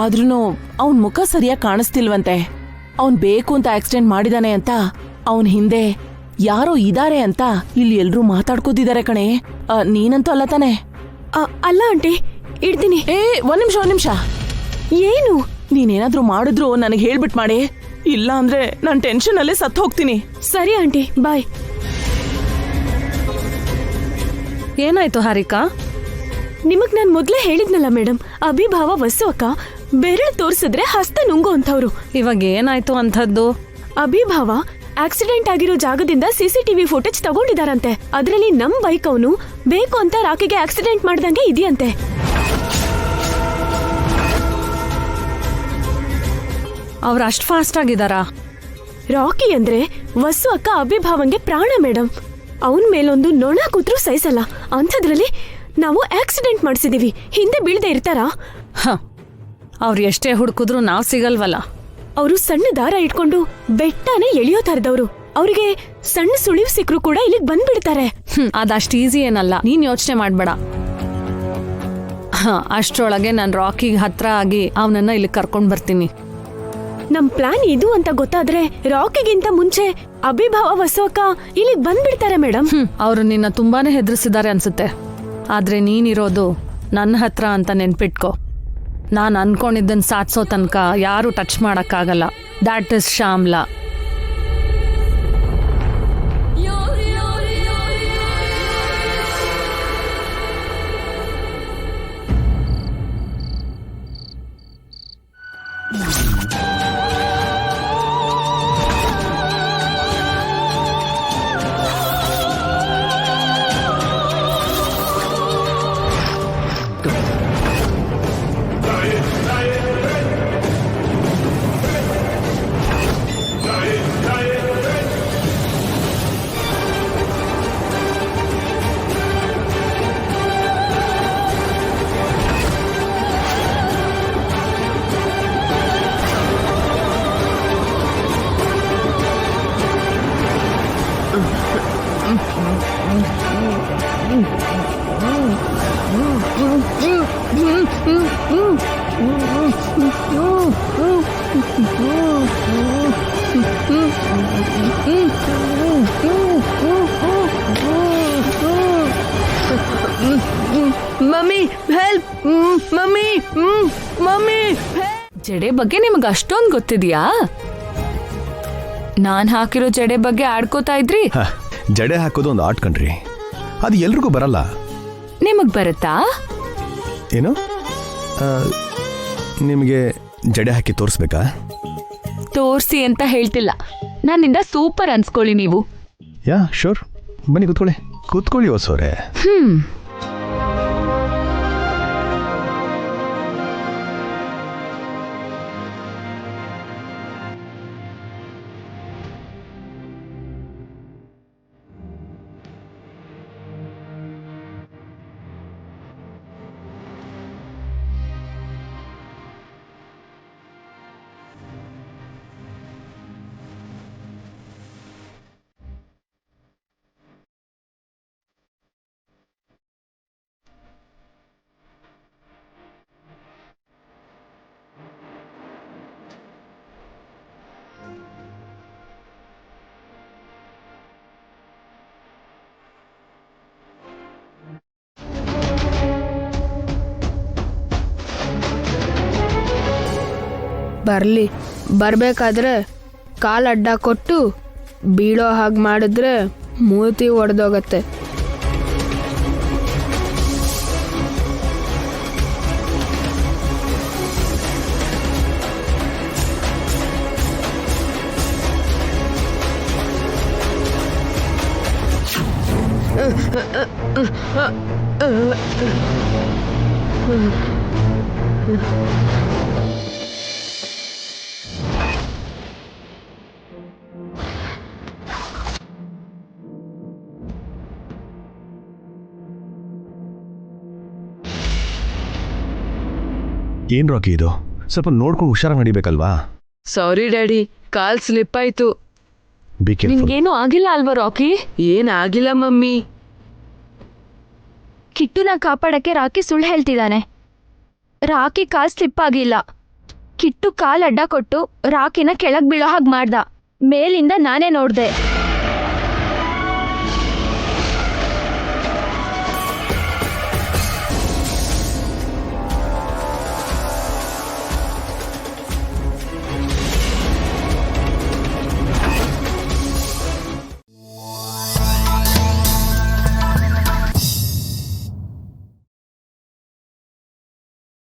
ಆದ್ರೂ ಅವನ್ ಮುಖ ಸರಿಯಾಗಿ ಕಾಣಿಸ್ತಿಲ್ವಂತೆ. ಅವನ್ ಬೇಕು ಅಂತ ಆಕ್ಸಿಡೆಂಟ್ ಮಾಡಿದಾನೆ ಅಂತ ಅವನ್ ಹಿಂದೆ ಯಾರೋ ಇದಾರೆ ಅಂತ ಇಲ್ಲಿ ಎಲ್ರೂ ಮಾತಾಡ್ಕೋತಿದಾರೆ ಕಣೆ. ನೀನಂತೂ ಅಲ್ಲ ತಾನೆ? ಅಲ್ಲ ಆಂಟಿ, ಇಡ್ತೀನಿ. ಒಂದ್ ನಿಮಿಷ. ಏನು? ನೀನೇನಾದ್ರೂ ಮಾಡಿದ್ರು ನನಗೆ ಹೇಳ್ಬಿಟ್ ಮಾಡಿ, ಇಲ್ಲ ಅಂದ್ರೆ ನಾನ್ ಟೆನ್ಷನ್ ಅಲ್ಲೇ ಸತ್ತು ಹೋಗ್ತೀನಿ. ಸರಿ ಆಂಟಿ, ಬಾಯ್. ಏನಾಯ್ತು ಹಾರಿಕಾ? ನಿಮಗ್ ನಾನ್ ಮೊದ್ಲೇ ಹೇಳಿದ್ನಲ್ಲ ಮೇಡಮ್, ಅಭಿಭಾವ ವಸ್ತು ಅಕ್ಕ ಬೆರಳು ತೋರ್ಸಿದ್ರೆ ಹಸ್ತ ನುಂಗು ಅಂತವ್ರು. ಇವಾಗ ಏನಾಯ್ತು ಅಂಥದ್ದು? ಅಭಿಭಾವ ಆಕ್ಸಿಡೆಂಟ್ ಆಗಿರೋ ಜಾಗದಿಂದ ಸಿಸಿಟಿವಿ ಫುಟೇಜ್ ತಗೊಂಡಿದಾರಂತೆ. ಅದ್ರಲ್ಲಿ ನಮ್ ಬೈಕ್ ಅವನು ಬೇಕು ಅಂತ ರಾಕಿಗೆ ಆಕ್ಸಿಡೆಂಟ್ ಮಾಡ್ದಂಗೆ ಇದೆಯಂತೆ. ಅವ್ರು ಅಷ್ಟ್ ಫಾಸ್ಟ್ ಆಗಿದಾರಾ? ರಾಕಿ ಅಂದ್ರೆ ವಸ್ತು ಅಕ್ಕ ಅಭಿಭಾವಂಗೆ ಪ್ರಾಣ ಮೇಡಮ್. ಅವನ್ ಮೇಲೊಂದು ನೊಣ ಕೂತ್ರು ಸಹಿಸಲ್ಲ. ಅಂಥದ್ರಲ್ಲಿ ನಾವು ಆಕ್ಸಿಡೆಂಟ್ ಮಾಡಿಸಿದೀವಿ. ಹಿಂದೆ ಬೀಳ್ದೆ ಇರ್ತಾರಾ? ಅವ್ರು ಎಷ್ಟೇ ಹುಡುಕಿದ್ರು ನಾವ್ ಸಿಗಲ್ವಲ್ಲ. ಅವರು ಸಣ್ಣ ದಾರ ಇಟ್ಕೊಂಡು ಬೆಟ್ಟನೇ ಎಳಿಯೋ ತರದವ್ರು. ಅವ್ರಿಗೆ ಸಣ್ಣ ಸುಳಿವು ಸಿಕ್ರು ಕೂಡ ಇಲ್ಲಿಗೆ ಬಂದ್ಬಿಡ್ತಾರೆ. ಅದಷ್ಟು ಈಸಿ ಏನಲ್ಲ, ನೀನ್ ಯೋಚನೆ ಮಾಡ್ಬೇಡ. ಅಷ್ಟ್ರೊಳಗೆ ನಾನ್ ರಾಕಿಗೆ ಹತ್ರ ಆಗಿ ಅವನನ್ನ ಇಲ್ಲಿ ಕರ್ಕೊಂಡ್ ಬರ್ತೀನಿ. ನಮ್ ಪ್ಲಾನ್ ಇದು ಅಂತ ಗೊತ್ತಾದ್ರೆ ರಾಕಿಗಿಂತ ಮುಂಚೆ ಅಭಿಭಾವ ವಸೋಕ ಇಲ್ಲಿಗೆ ಬಂದ್ಬಿಡ್ತಾರೆ ಮೇಡಮ್. ಅವ್ರು ನಿನ್ನ ತುಂಬಾನೇ ಹೆದರ್ಸಿದ್ದಾರೆ ಅನ್ಸುತ್ತೆ. ಆದ್ರೆ ನೀನಿರೋದು ನನ್ನ ಹತ್ರ ಅಂತ ನೆನ್ಪಿಟ್ಕೋ. ನಾನ್ ಅನ್ಕೊಂಡಿದ್ದನ್ ಸಾಧಿಸೋ ತನಕ ಯಾರು ಟಚ್ ಮಾಡಕ್ಕಾಗಲ್ಲ. That is Shyamla. Mummy help, mummy mummy. ಜಡೆ ಬಗ್ಗೆ ನಿಮ್ಗೆ ಅಷ್ಟೊಂದು ಗೊತ್ತಿದ್ಯಾ? ನಾನ್ ಹಾಕಿರೋ ಜಡೆ ಬಗ್ಗೆ ಆಡ್ಕೋತಾ ಇದ್ರಿ. ಜಡೆ ಹಾಕೋದು ಒಂದು ಆರ್ಟ್ ಕಣ್ರಿ, ಅದು ಎಲ್ರಿಗೂ ಬರಲ್ಲ. ನಿಮಗ್ ಬರುತ್ತಾ? ಏನು ನಿಮಗೆ ಜಡೆ ಹಾಕಿ ತೋರಿಸ್ಬೇಕಾ? ತೋರ್ಸಿ ಅಂತ ಹೇಳ್ತಿಲ್ಲ, ನನ್ನಿಂದ ಸೂಪರ್ ಅನ್ಸ್ಕೊಳ್ಳಿ ನೀವು. ಯಾ ಶೋರ್, ಬನ್ನಿ ಕೂತ್ಕೊಳ್ಳಿ ಹೊಸೋರೆ. ಬರ್ಬೇಕಾದ್ರೆ ಕಾಲ್ ಅಡ್ಡ ಕೊಟ್ಟು ಬೀಳೋ ಹಾಗೆ ಮಾಡಿದ್ರೆ ಮೂತಿ ಒಡೆದೋಗತ್ತೆ. ಏನ್ ರಾಕಿ ಇದು? ಸ್ವಲ್ಪ ನೋಡ್ಕೊಂಡು ಹುಷಾರಾಗಿ ನಡಿಬೇಕಲ್ವಾ? ಸಾರಿ ಡ್ಯಾಡಿ, ಕಾಲ್ ಸ್ಲಿಪ್ ಆಯ್ತು. ನಿನ್ಗೇನು ಆಗಿಲ್ಲ ಅಲ್ವಾ ರಾಕಿ? ಏನಾಗಿಲ್ಲ ಮಮ್ಮಿ. ಕಿಟ್ಟುನ ಕಾಪಾಡಕ್ಕೆ ರಾಕಿ ಸುಳ್ಳು ಹೇಳ್ತಿದ್ದಾನೆ. ರಾಕಿ ಕಾಲ್ ಸ್ಲಿಪ್ ಆಗಿಲ್ಲ, ಕಿಟ್ಟು ಕಾಲ್ ಅಡ್ಡ ಕೊಟ್ಟು ರಾಕಿನ ಕೆಳಗ್ ಬೀಳೋ ಹಾಗೆ ಮಾಡ್ದ. ಮೇಲಿಂದ ನಾನೇ ನೋಡ್ದೆ.